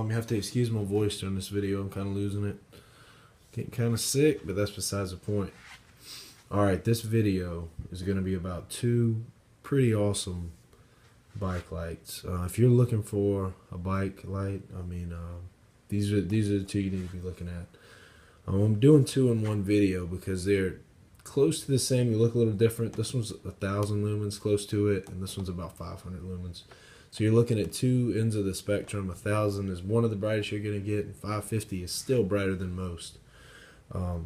You have to excuse my voice during this video. I'm kind of losing it. Getting kind of sick, but that's besides the point. Alright, this video is going to be about two pretty awesome bike lights. If you're looking for a bike light, these are the two you need to be looking at. I'm doing two in one video because they're close to the same. They look a little different. This one's 1,000 lumens close to it, and this one's about 500 lumens. So you're looking at two ends of the spectrum. 1,000 is one of the brightest you're going to get, and 550 is still brighter than most.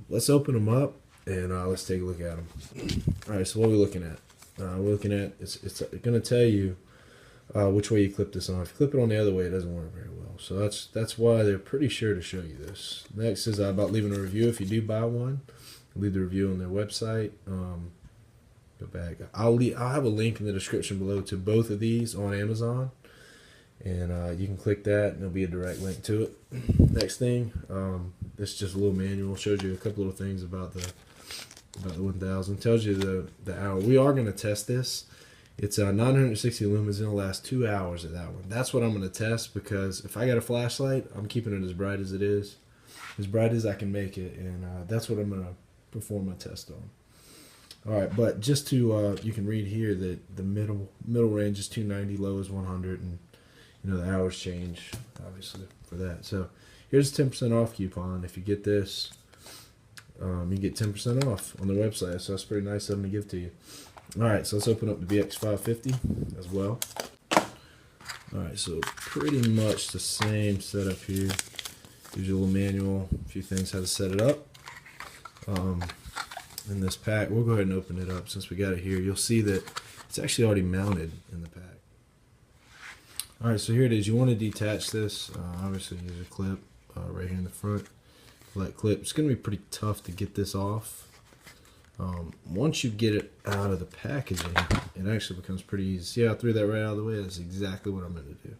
Let's open them up and let's take a look at them. All right, so what are we looking at? It's going to tell you which way you clip this on. If you clip it on the other way, it doesn't work very well. So that's why they're pretty sure to show you this. Next is about leaving a review. If you do buy one, leave the review on their website. Go back. I'll have a link in the description below to both of these on Amazon, and you can click that, and there'll be a direct link to it. Next thing, this is just a little manual. Shows you a couple little things about the 1000. Tells you the hour. We are going to test this. It's 960 lumens. It'll last 2 hours at that one. That's what I'm going to test, because if I got a flashlight, I'm keeping it as bright as it is, as bright as I can make it, and that's what I'm going to perform my test on. All right, but just to you can read here that the middle range is 290, low is 100, and the hours change obviously for that. So here's a 10% off coupon. If you get this, you get 10% off on their website. So that's pretty nice of them to give to you. All right, so let's open up the bx-550 as well. All right, so pretty much the same setup here. Gives you a little manual, a few things how to set it up. In this pack, we'll go ahead and open it up since we got it here. You'll see that it's actually already mounted in the pack. All right, so here it is. You want to detach this. Obviously, there's a clip right here in the front. That clip. It's going to be pretty tough to get this off. Once you get it out of the packaging, it actually becomes pretty easy. See how I threw that right out of the way? That's exactly what I'm going to do.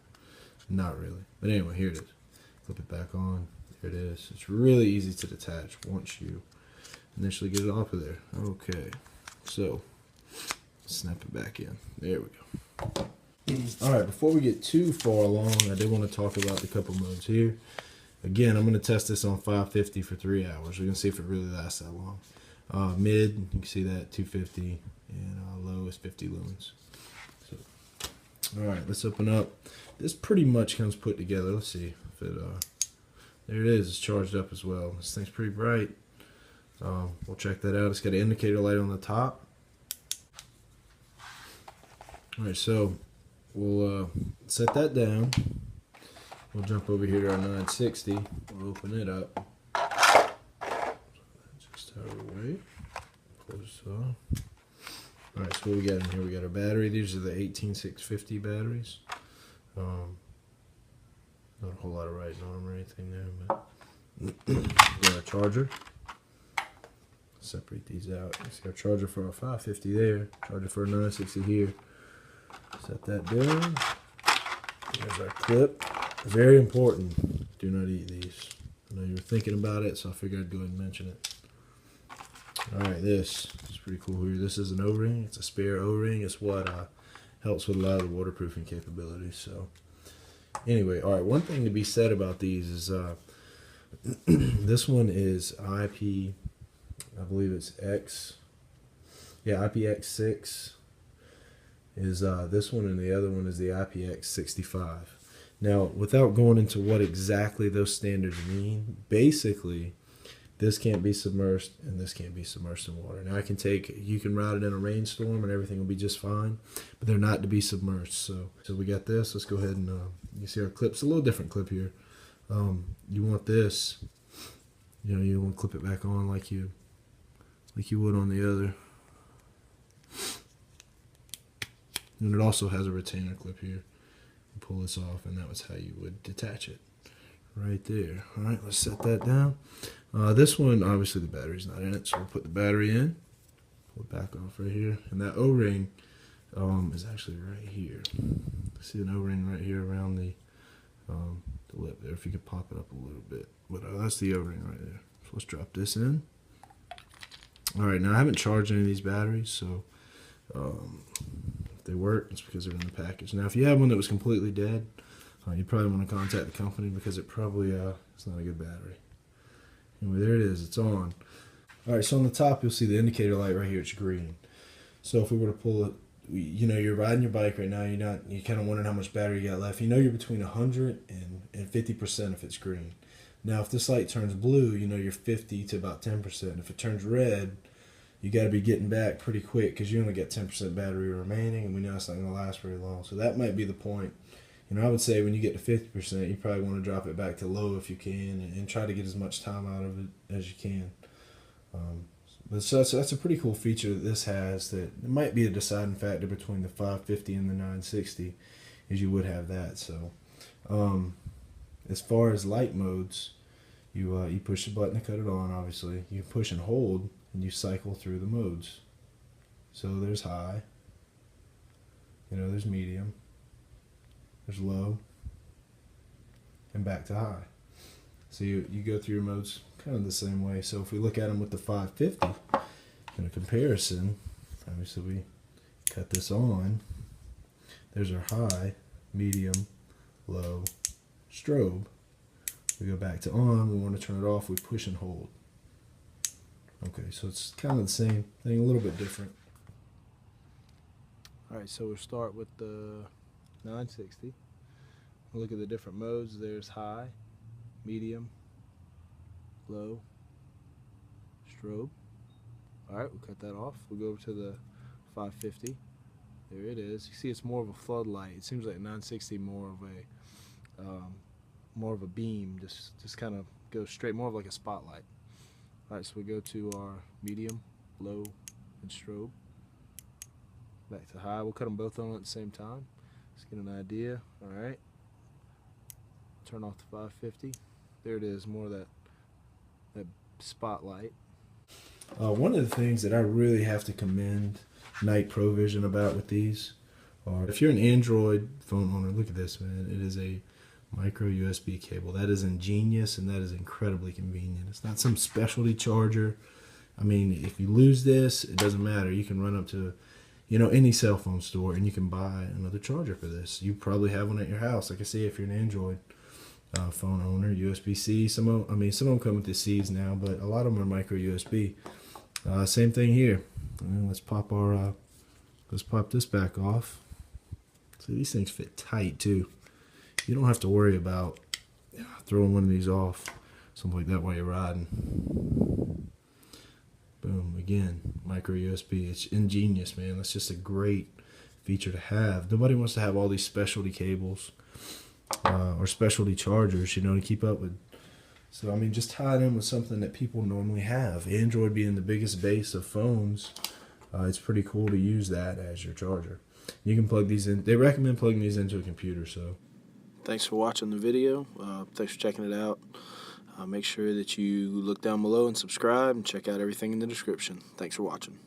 Not really. But anyway, here it is. Flip it back on. There it is. It's really easy to detach once you initially get it off of there. Okay, so snap it back in. There we go. Alright, before we get too far along, I did want to talk about the couple modes here. Again, I'm going to test this on 550 for 3 hours. We're going to see if it really lasts that long. Mid, you can see that, 250, and low is 50 lumens. So, alright, let's open up. This pretty much comes put together. Let's see if it, there it is. It's charged up as well. This thing's pretty bright. We'll check that out. It's got an indicator light on the top. Alright, so we'll set that down. We'll jump over here to our 960. We'll open it up. Just out of the way. Close this off. Alright, so what we got in here? We got our battery. These are the 18650 batteries. Not a whole lot of writing on them or anything there, but we got our charger. Separate these out. Let's get our charger for our 550 there, charger for our 960 here. Set that down. There's our clip. Very important. Do not eat these. I know you were thinking about it, so I figured I'd go ahead and mention it. Alright, this is pretty cool here. This is an O-ring. It's a spare O-ring. It's what helps with a lot of the waterproofing capabilities. So anyway, alright, one thing to be said about these is this one is IP, I believe it's IPX6 is this one, and the other one is the IPX65. Now, without going into what exactly those standards mean, basically, this can't be submerged and this can't be submerged in water. Now, you can route it in a rainstorm and everything will be just fine, but they're not to be submerged. So we got this. Let's go ahead and you see our clips. A little different clip here. You want this, you want to clip it back on like you would on the other. And it also has a retainer clip here. You pull this off, and that was how you would detach it. Right there. Alright, let's set that down. This one, obviously the battery's not in it, so we'll put the battery in. Pull it back off right here. And that O-ring is actually right here. See an O-ring right here around the lip there, if you could pop it up a little bit. But that's the O-ring right there. So let's drop this in. Alright, now I haven't charged any of these batteries, so if they work, it's because they're in the package. Now, if you have one that was completely dead, You probably want to contact the company because it probably it's not a good battery. Anyway, there it is. It's on. All right, so on the top you'll see the indicator light right here. It's green. So if we were to pull it, you know, you're riding your bike right now. You're kind of wondering how much battery you got left. You know you're between 100 and 50% if it's green. Now if this light turns blue, you know you're 50 to about 10%. If it turns red, you got to be getting back pretty quick because you only got 10% battery remaining, and we know it's not going to last very long. So that might be the point. You know, I would say when you get to 50%, you probably want to drop it back to low if you can, and try to get as much time out of it as you can. But so that's a pretty cool feature that this has. That it might be a deciding factor between the 550 and the 960, is you would have that. So, as far as light modes, you push the button to cut it on. Obviously, you push and hold, and you cycle through the modes. So there's high. You know, there's medium. There's low. And back to high. So you go through your modes kind of the same way. So if we look at them with the 550 in a comparison, obviously we cut this on. There's our high, medium, low, strobe. We go back to on. We want to turn it off. We push and hold. Okay, so it's kind of the same thing, a little bit different. All right, so we'll start with the 960. We'll look at the different modes. There's high, medium, low, strobe. All right, we'll cut that off. We'll go over to the 550. There it is. You see, it's more of a floodlight. It seems like 960 more of a beam. Just kind of goes straight, more of like a spotlight. All right, so we go to our medium, low, and strobe. Back to high. We'll cut them both on at the same time. Let's get an idea. All right. Turn off the 550. There it is, more of that spotlight. One of the things that I really have to commend Night Provision about with these, or if you're an Android phone owner, look at this, man. It is a micro USB cable. That is ingenious, and that is incredibly convenient. It's not some specialty charger. I mean, if you lose this, it doesn't matter. You can run up to, you know, any cell phone store and you can buy another charger for this. You probably have one at your house. Like I say, if you're an Android phone owner, USB-C. Some of them come with the C's now, but a lot of them are micro USB. Same thing here. Let's pop this back off. So these things fit tight too. You don't have to worry about throwing one of these off, something like that, while you're riding. Boom, again, micro USB. It's ingenious, man. That's just a great feature to have. Nobody wants to have all these specialty cables or specialty chargers, you know, to keep up with. So, I mean, just tie it in with something that people normally have. Android being the biggest base of phones, it's pretty cool to use that as your charger. You can plug these in. They recommend plugging these into a computer, so. Thanks for watching the video. Thanks for checking it out. Make sure that you look down below and subscribe and check out everything in the description. Thanks for watching.